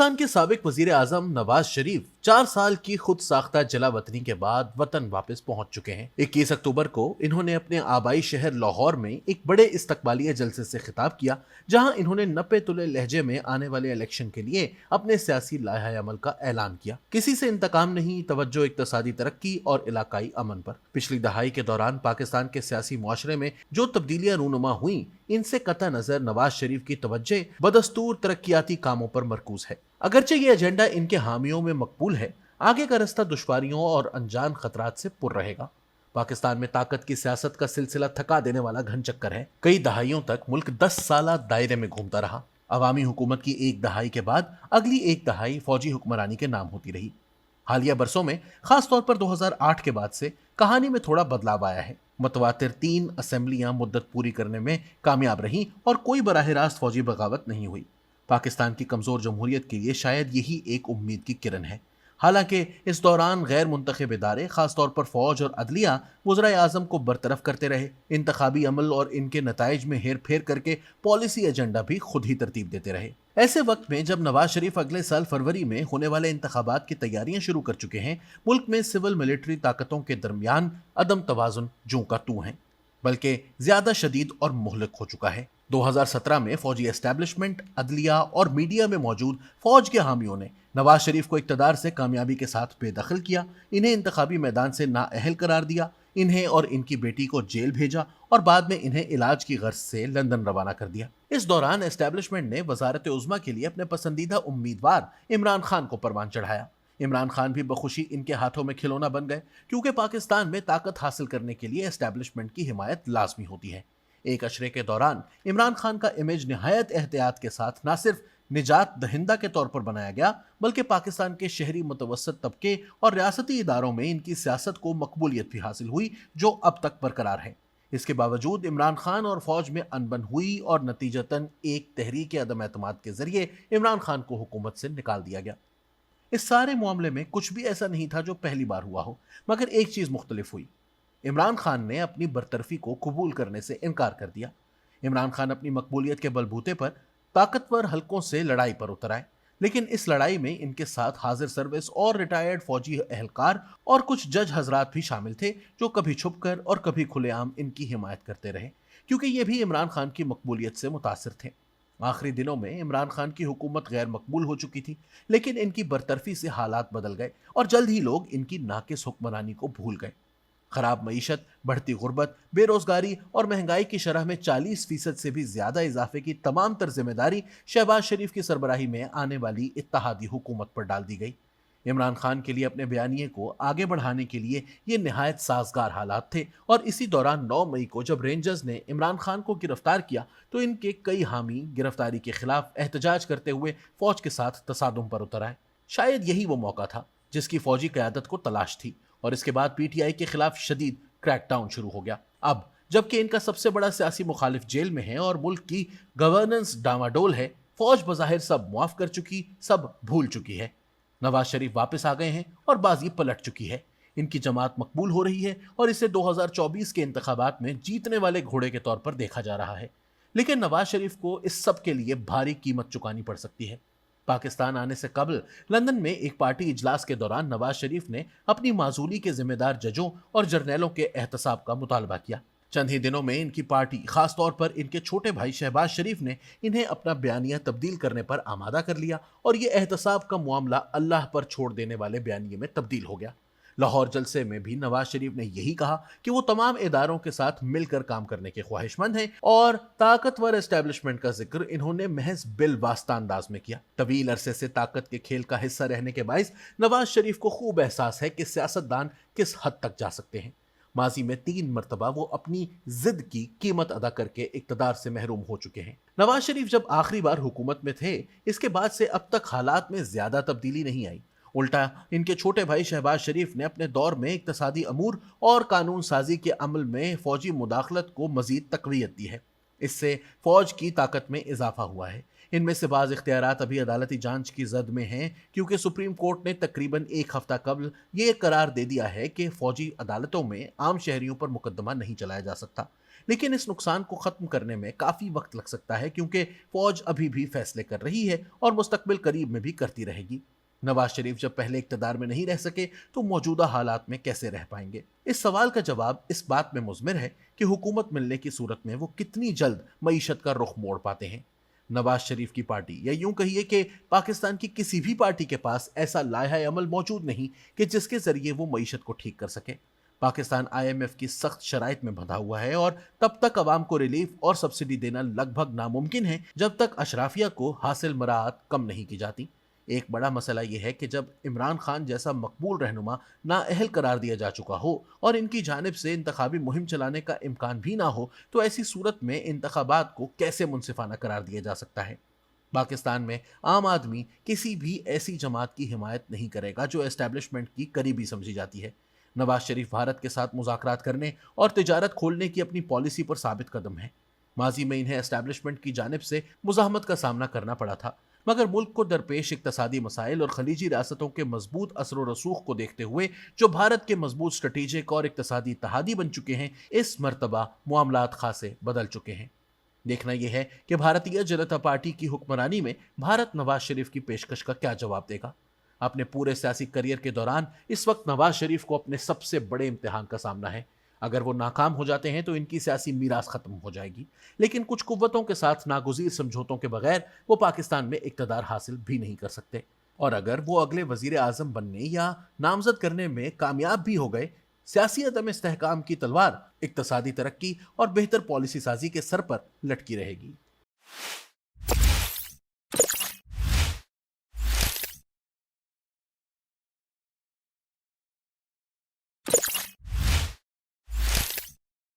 पाकिस्तान के साबिक वजीर आजम नवाज शरीफ 4 साल की खुद साख्ता जला वतनी के बाद वतन वापस पहुंच चुके हैं। 21 अक्टूबर को इन्होंने अपने आबाई शहर लाहौर में एक बड़े इस्तकबालिया जलसे से खिताब किया, जहां इन्होंने नपे तुले लहजे में आने वाले इलेक्शन के लिए अपने सियासी लाहे अमल का ऐलान किया। किसी से इंतकाम नहीं, तवज्जो इक्तसादी तरक्की और इलाकाई अमन पर। पिछली दहाई के दौरान पाकिस्तान के सियासी मुआशरे में जो तब्दीलियां रूनुमा हुई, इनसे कतई नजर नवाज शरीफ की तवज्जो बदस्तूर तरक्याती कामों पर मरकूज है। अगरचे ये एजेंडा इनके हामियों में मकबूल है, आगे का रास्ता दुश्वारियों और अनजान खतरात से पुर रहेगा। पाकिस्तान में ताकत की सियासत का सिलसिला थका देने वाला घन चक्कर है। कई दहाइयों तक मुल्क 10 साल दायरे में घूमता रहा। अवामी हुकूमत की एक दहाई के बाद अगली एक दहाई फौजी हुक्मरानी के नाम होती रही। हालिया बरसों में, खासतौर पर 2008 के बाद से कहानी में थोड़ा बदलाव आया है। मतवातिर 3 असेंबलियां मुद्दत पूरी करने में कामयाब रहीं और कोई बराह रास्त फौजी बगावत नहीं हुई। पाकिस्तान की कमजोर जमहूरियत के लिए शायद यही एक उम्मीद की किरण है। हालांकि इस दौरान गैर मुंतखब इदारे, खासतौर पर फौज और अदलिया, वज़राए आज़म को बरतरफ करते रहे। इंतखाबी अमल और इनके नताइज में हेर फेर करके पॉलिसी एजेंडा भी खुद ही तरतीब देते रहे। ऐसे वक्त में जब नवाज शरीफ अगले साल फरवरी में होने वाले इंतखाबात की तैयारियां शुरू कर चुके हैं, मुल्क में सिविल मिलिट्री ताकतों के दरमियान अदम तवाजुन जूं का तू है, बल्कि ज्यादा शदीद और मुहलक हो चुका है। 2017 में फौजी एस्टैब्लिशमेंट, अदलिया और मीडिया में मौजूद फौज के हामियों ने नवाज शरीफ को इक्तदार से कामयाबी के साथ बेदखल किया, इन्हें इंतखाबी मैदान से नाअहल करार दिया, इन्हें और इनकी बेटी को जेल भेजा और बाद में इन्हें इलाज की गर्ज से लंदन रवाना कर दिया। इस दौरान एस्टैब्लिशमेंट ने वजारत उज़्मा के लिए अपने पसंदीदा उम्मीदवार इमरान खान को परवान चढ़ाया। इमरान खान भी बखुशी इनके हाथों में खिलौना बन गए, क्योंकि पाकिस्तान में ताकत हासिल करने के लिए एस्टैब्लिशमेंट की हिमायत लाजमी होती है। एक अशरे के दौरान इमरान खान का इमेज निहायत एहतियात के साथ न सिर्फ निजात दहिंदा के तौर पर बनाया गया, बल्कि पाकिस्तान के शहरी मुतवसत तबके और रियासती इदारों में इनकी सियासत को मकबूलियत भी हासिल हुई, जो अब तक बरकरार है। इसके बावजूद इमरान खान और फौज में अनबन हुई और नतीजतन एक तहरीक अदम एतमाद के जरिए इमरान खान को हुकूमत से निकाल दिया गया। इस सारे मामले में कुछ भी ऐसा नहीं था जो पहली बार हुआ हो, मगर एक चीज मुख्तलिफ हुई। इमरान खान ने अपनी बरतरफी को कबूल करने से इनकार कर दिया। इमरान खान अपनी मकबूलियत के बलबूते पर ताकतवर हलकों से लड़ाई पर उतर आए, लेकिन इस लड़ाई में इनके साथ हाजिर सर्विस और रिटायर्ड फौजी एहलकार और कुछ जज हजरात भी शामिल थे, जो कभी छुपकर और कभी खुलेआम इनकी हिमायत करते रहे, क्योंकि ये भी इमरान खान की मकबूलियत से मुतासिर थे। आखिरी दिनों में इमरान खान की हुकूमत गैर मकबूल हो चुकी थी, लेकिन इनकी बरतरफी से हालात बदल गए और जल्द ही लोग इनकी नाकिस हुक्मरानी को भूल गए। खराब मईशत, बढ़ती गुर्बत, बेरोजगारी और महंगाई की शरह में 40% से भी ज्यादा इजाफे की तमाम तर जिम्मेदारी शहबाज शरीफ की सरबराही में आने वाली इत्तेहादी हुकूमत पर डाल दी गई। इमरान खान के लिए अपने बयानिए को आगे बढ़ाने के लिए ये निहायत साजगार हालात थे, और इसी दौरान 9 मई को जब रेंजर्स ने इमरान खान को गिरफ्तार किया, तो इनके कई हामी गिरफ्तारी के खिलाफ एहतजाज करते हुए फौज के साथ तसादुम पर उतर आए। शायद यही वो मौका था जिसकी फौजी क़यादत को तलाश थी, और इसके बाद पीटीआई के खिलाफ शदीद क्रैकडाउन शुरू हो गया। अब जबकि इनका सबसे बड़ा सियासी मुखालिफ जेल में है और मुल्क की गवर्नेंस डामाडोल है, फौज बज़ाहिर सब मुआफ कर चुकी, सब भूल चुकी है। नवाज शरीफ वापस आ गए हैं और बाजी पलट चुकी है। इनकी जमात मकबूल हो रही है और इसे 2024 के इंतखाबात में जीतने वाले घोड़े के तौर पर देखा जा रहा है। लेकिन नवाज शरीफ को इस सब के लिए भारी कीमत चुकानी पड़ सकती है। पाकिस्तान आने से कबल लंदन में एक पार्टी इजलास के दौरान नवाज शरीफ ने अपनी माजूली के जिम्मेदार जजों और जर्नैलों के एहतसाब का मुतालबा किया। चंद ही दिनों में इनकी पार्टी, खासतौर पर इनके छोटे भाई शहबाज शरीफ ने इन्हें अपना बयानिया तब्दील करने पर आमादा कर लिया, और ये एहतसाब का मामला अल्लाह पर छोड़ देने वाले बयानिए में तब्दील हो गया। लाहौर जलसे में भी नवाज शरीफ ने यही कहा कि वो तमाम इदारों के साथ मिलकर काम करने के ख्वाहिशमंद हैं, और ताकतवर एस्टैब्लिशमेंट का जिक्र इन्होंने महज बिल वास्ता अंदाज में किया। तवील अरसे से ताकत के खेल का हिस्सा रहने के बाइस नवाज शरीफ को खूब एहसास है कि सियासतदान किस हद तक जा सकते हैं। माजी में 3 मरतबा वो अपनी जिद की कीमत अदा करके इक्तदार से महरूम हो चुके हैं। नवाज शरीफ जब आखिरी बार हुकूमत में थे, इसके बाद से अब तक हालात में ज्यादा तब्दीली नहीं आई। उल्टा इनके छोटे भाई शहबाज शरीफ ने अपने दौर में इक्तसादी अमूर और कानून साजी के अमल में फौजी मुदाखलत को मजीद तकवीयत दी है। इससे फौज की ताकत में इजाफा हुआ है। इनमें से बाज़ इख्तियारात अभी अदालती जांच की जद में हैं, क्योंकि सुप्रीम कोर्ट ने तकरीबन 1 हफ्ता कबल ये करार दे दिया है कि फौजी अदालतों में आम शहरियों पर मुकदमा नहीं चलाया जा सकता। लेकिन इस नुकसान को खत्म करने में काफी वक्त लग सकता है, क्योंकि फौज अभी भी फैसले कर रही है और मुस्तकबिल करीब में भी करती रहेगी। नवाज शरीफ जब पहले इक्तदार में नहीं रह सके तो मौजूदा हालात में कैसे रह पाएंगे? इस सवाल का जवाब इस बात में मुज़मिर है कि हुकूमत मिलने की सूरत में वो कितनी जल्द मईशत का रुख मोड़ पाते हैं। नवाज शरीफ की पार्टी, या यूं कहिए कि पाकिस्तान की किसी भी पार्टी के पास ऐसा लाहा अमल मौजूद नहीं कि जिसके जरिए वो मईशत को ठीक कर सके। पाकिस्तान IMF की सख्त शराइत में बंधा हुआ है और तब तक अवाम को रिलीफ और सब्सिडी देना लगभग नामुमकिन है जब तक अशराफिया को हासिल मराहत कम नहीं की जाती। एक बड़ा मसला यह है कि जब इमरान खान जैसा मकबूल रहनुमा नाअहल करार दिया जा चुका हो और इनकी जानिब से इंतखाबी मुहिम चलाने का इम्कान भी ना हो, तो ऐसी सूरत में इंतखाबात को कैसे मुनसिफाना करार दिया जा सकता है? पाकिस्तान में आम आदमी किसी भी ऐसी जमात की हिमायत नहीं करेगा जो एस्टैब्लिशमेंट की करीबी समझी जाती है। नवाज शरीफ भारत के साथ मुज़ाकरात करने और तिजारत खोलने की अपनी पॉलिसी पर साबित कदम है। माजी में इन्हें एस्टैब्लिशमेंट की जानिब से मुज़ाहमत का सामना करना पड़ा था, मगर मुल्क को दरपेश इक्तसादी मसाइल और खलीजी रियासतों के मजबूत असर व रसूख को देखते हुए, जो भारत के मजबूत स्ट्रेटेजिक और इक्तसादी इत्तेहादी बन चुके हैं, इस मरतबा मामलात खासे बदल चुके हैं। देखना यह है कि भारतीय जनता पार्टी की हुक्मरानी में भारत नवाज शरीफ की पेशकश का क्या जवाब देगा। अपने पूरे सियासी करियर के दौरान इस वक्त नवाज शरीफ को अपने सबसे बड़े इम्तिहान का सामना है। अगर वो नाकाम हो जाते हैं तो इनकी सियासी मीरास खत्म हो जाएगी, लेकिन कुछ कुव्वतों के साथ नागुज़ीर समझौतों के बगैर वो पाकिस्तान में इक़्तिदार हासिल भी नहीं कर सकते। और अगर वो अगले वजीर आज़म बनने या नामजद करने में कामयाब भी हो गए, सियासी अदम इस्तेहकाम की तलवार इक़्तिसादी तरक्की और बेहतर पॉलिसी साजी के सर पर लटकी रहेगी।